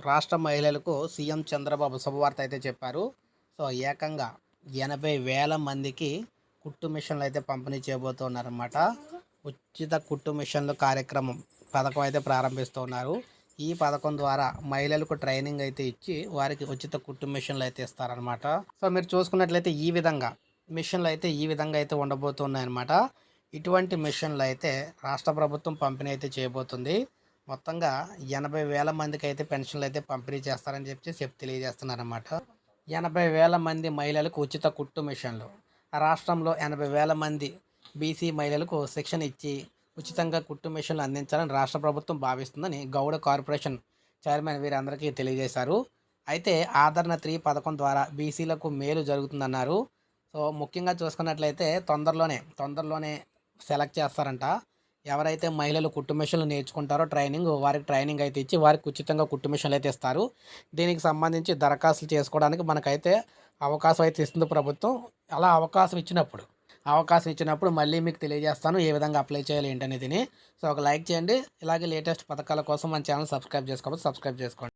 రాష్ట్ర మహిళలకు సీఎం చంద్రబాబు శుభవార్త అయితే చెప్పారు. సో, ఏకంగా 80,000 మందికి కుట్టు మిషన్లు అయితే పంపిణీ చేయబోతున్నారన్నమాట. ఉచిత కుట్టు మిషన్లు కార్యక్రమం పథకం అయితే ప్రారంభిస్తున్నారు. ఈ పథకం ద్వారా మహిళలకు ట్రైనింగ్ అయితే ఇచ్చి వారికి ఉచిత కుట్టు మిషన్లు అయితే ఇస్తారనమాట. సో, మీరు చూసుకున్నట్లయితే ఈ విధంగా అయితే ఉండబోతున్నాయన్నమాట. ఇటువంటి మిషన్లు అయితే రాష్ట్ర ప్రభుత్వం పంపిణీ అయితే చేయబోతుంది. మొత్తంగా 80,000 మందికి అయితే పెన్షన్లు అయితే పంపిణీ చేస్తారని తెలియజేస్తున్నారన్నమాట. 80,000 మంది మహిళలకు ఉచిత కుట్టు మిషన్లు. రాష్ట్రంలో 80,000 మంది బీసీ మహిళలకు శిక్షణ ఇచ్చి ఉచితంగా కుట్టు మిషన్లు అందించాలని రాష్ట్ర ప్రభుత్వం భావిస్తుందని గౌడ కార్పొరేషన్ చైర్మన్ వీరందరికీ తెలియజేశారు. అయితే ఆదరణ 3 పథకం ద్వారా బీసీలకు మేలు జరుగుతుందన్నారు. సో, ముఖ్యంగా చూసుకున్నట్లయితే తొందరలోనే సెలెక్ట్ చేస్తారంట. ఎవరైతే మహిళలు కుట్టు మిషన్లు నేర్చుకుంటారో వారికి ట్రైనింగ్ అయితే ఇచ్చి వారికి ఉచితంగా కుట్టు మిషన్లు అయితే ఇస్తారు. దీనికి సంబంధించి దరఖాస్తులు చేసుకోవడానికి మనకైతే అవకాశం అయితే ఇస్తుంది ప్రభుత్వం. అలా అవకాశం ఇచ్చినప్పుడు మళ్ళీ మీకు తెలియజేస్తాను ఏ విధంగా అప్లై చేయాలి ఏంటనేది. సో, ఒక లైక్ చేయండి. ఇలాగే లేటెస్ట్ పథకాల కోసం మన ఛానల్ సబ్స్క్రైబ్ చేసుకోండి.